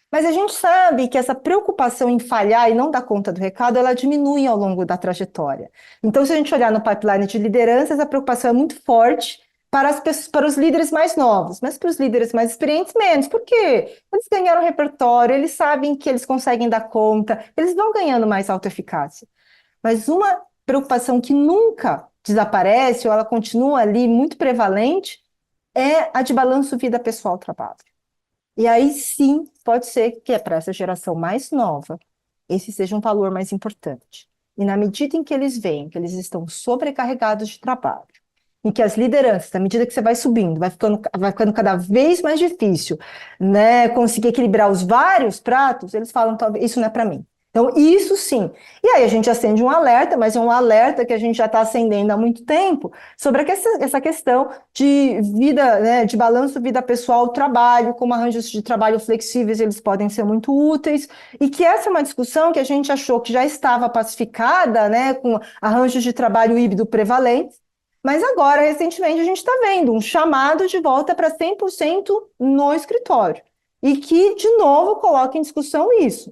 Mas a gente sabe que essa preocupação em falhar e não dar conta do recado, ela diminui ao longo da trajetória. Então, se a gente olhar no pipeline de liderança, essa preocupação é muito forte para os líderes mais novos, mas para os líderes mais experientes, menos. Por quê? Eles ganharam repertório, eles sabem que eles conseguem dar conta, eles vão ganhando mais autoeficácia. Mas uma preocupação que nunca desaparece, ou ela continua ali muito prevalente, é a de balanço vida pessoal-trabalho. E aí sim, pode ser que para essa geração mais nova, esse seja um valor mais importante. E na medida em que eles veem que eles estão sobrecarregados de trabalho, em que as lideranças, à medida que você vai subindo, vai ficando cada vez mais difícil, né, conseguir equilibrar os vários pratos, eles falam, talvez, isso não é para mim. Então, isso sim. E aí a gente acende um alerta, mas é um alerta que a gente já está acendendo há muito tempo, sobre essa questão de vida, né, de balanço vida pessoal-trabalho, como arranjos de trabalho flexíveis, eles podem ser muito úteis, e que essa é uma discussão que a gente achou que já estava pacificada, né, com arranjos de trabalho híbrido prevalentes, mas agora, recentemente, a gente está vendo um chamado de volta para 100% no escritório, e que, de novo, coloca em discussão isso.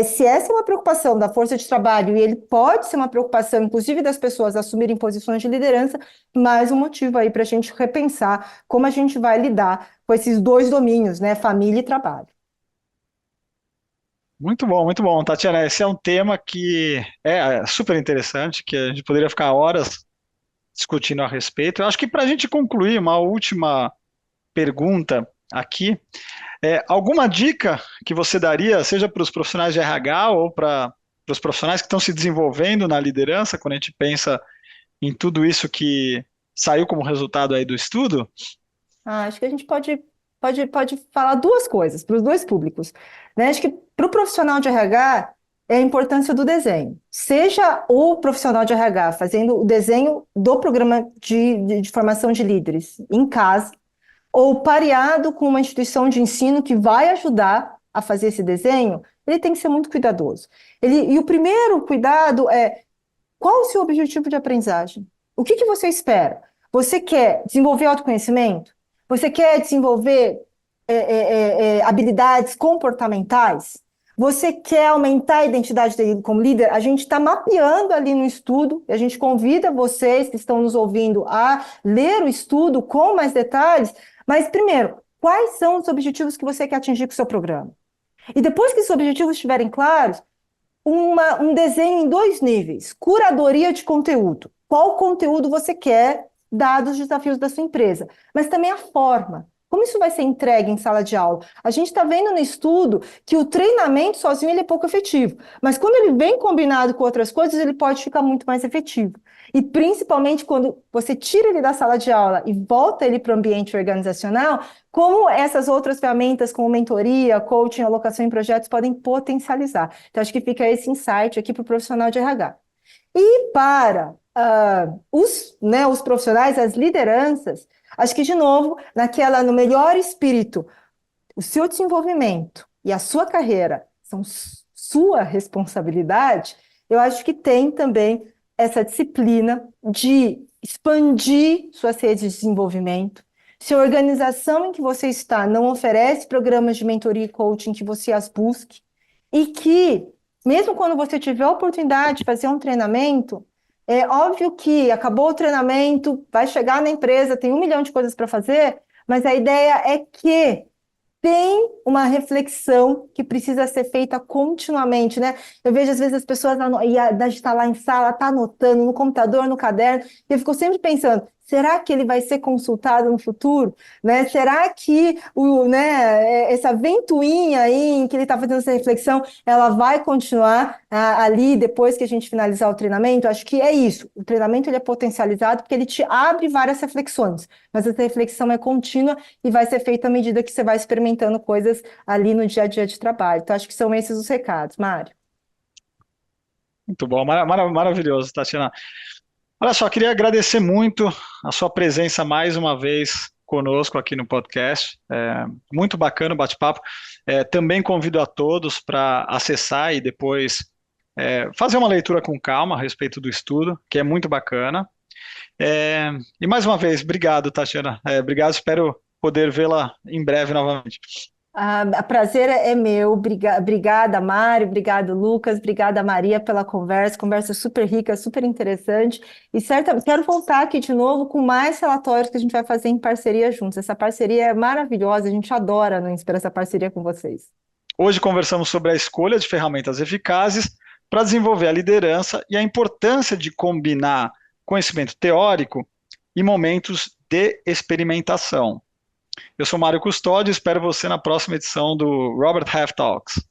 Se essa é uma preocupação da força de trabalho, e ele pode ser uma preocupação, inclusive, das pessoas assumirem posições de liderança, mais um motivo aí para a gente repensar como a gente vai lidar com esses dois domínios, né, família e trabalho. Muito bom, Tatiana. Esse é um tema que é super interessante, que a gente poderia ficar horas discutindo a respeito. Eu acho que para a gente concluir, uma última pergunta aqui. Alguma dica que você daria, seja para os profissionais de RH ou para os profissionais que estão se desenvolvendo na liderança, quando a gente pensa em tudo isso que saiu como resultado aí do estudo? Acho que a gente pode falar duas coisas para os dois públicos, né? Acho que para o profissional de RH é a importância do desenho. Seja o profissional de RH fazendo o desenho do programa de formação de líderes em casa, ou pareado com uma instituição de ensino que vai ajudar a fazer esse desenho, ele tem que ser muito cuidadoso. E o primeiro cuidado é: qual o seu objetivo de aprendizagem? O que você espera? Você quer desenvolver autoconhecimento? Você quer desenvolver habilidades comportamentais? Você quer aumentar a identidade dele como líder? A gente está mapeando ali no estudo, e a gente convida vocês que estão nos ouvindo a ler o estudo com mais detalhes. Mas, primeiro, quais são os objetivos que você quer atingir com o seu programa? E depois que esses objetivos estiverem claros, um desenho em dois níveis: curadoria de conteúdo. Qual conteúdo você quer, dados os desafios da sua empresa? Mas também a forma. Como isso vai ser entregue em sala de aula? A gente está vendo no estudo que o treinamento sozinho ele é pouco efetivo, mas quando ele vem combinado com outras coisas, ele pode ficar muito mais efetivo. E principalmente quando você tira ele da sala de aula e volta ele para o ambiente organizacional, como essas outras ferramentas, como mentoria, coaching, alocação em projetos, podem potencializar. Então, acho que fica esse insight aqui para o profissional de RH. E para os profissionais, as lideranças, acho que, de novo, no melhor espírito, o seu desenvolvimento e a sua carreira são sua responsabilidade. Eu acho que tem também essa disciplina de expandir suas redes de desenvolvimento. Se a organização em que você está não oferece programas de mentoria e coaching, que você as busque, e que, mesmo quando você tiver a oportunidade de fazer um treinamento, é óbvio que acabou o treinamento, vai chegar na empresa, tem 1 milhão de coisas para fazer, mas a ideia é que tem uma reflexão que precisa ser feita continuamente, né? Eu vejo, às vezes, as pessoas, e a gente está lá em sala, está anotando no computador, no caderno, e eu fico sempre pensando: Será que ele vai ser consultado no futuro? Né? Será que essa ventoinha aí em que ele está fazendo essa reflexão, ela vai continuar ali depois que a gente finalizar o treinamento? Acho que é isso. O treinamento ele é potencializado porque ele te abre várias reflexões, mas essa reflexão é contínua e vai ser feita à medida que você vai experimentando coisas ali no dia a dia de trabalho. Então, acho que são esses os recados, Mário. Muito bom, maravilhoso, Tatiana. Olha só, queria agradecer muito a sua presença mais uma vez conosco aqui no podcast. Muito bacana o bate-papo. Também convido a todos para acessar e depois fazer uma leitura com calma a respeito do estudo, que é muito bacana. E mais uma vez, obrigado, Tatiana. Obrigado, espero poder vê-la em breve novamente. Prazer é meu. Obrigada, Mário. Obrigado, Lucas. Obrigada, Maria, pela conversa super rica, super interessante. E quero voltar aqui de novo com mais relatórios que a gente vai fazer em parceria juntos. Essa parceria é maravilhosa, a gente adora no Inspira essa parceria com vocês. Hoje conversamos sobre a escolha de ferramentas eficazes para desenvolver a liderança e a importância de combinar conhecimento teórico e momentos de experimentação. Eu sou Mário Custódio e espero você na próxima edição do Robert Half Talks.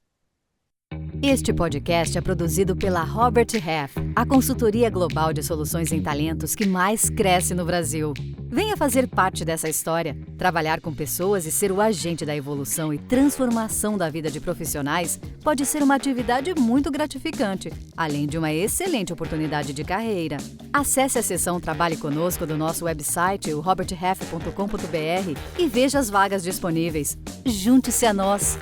Este podcast é produzido pela Robert Half, a consultoria global de soluções em talentos que mais cresce no Brasil. Venha fazer parte dessa história, trabalhar com pessoas e ser o agente da evolução e transformação da vida de profissionais pode ser uma atividade muito gratificante, além de uma excelente oportunidade de carreira. Acesse a seção Trabalhe Conosco do nosso website, o roberthalf.com.br, e veja as vagas disponíveis. Junte-se a nós!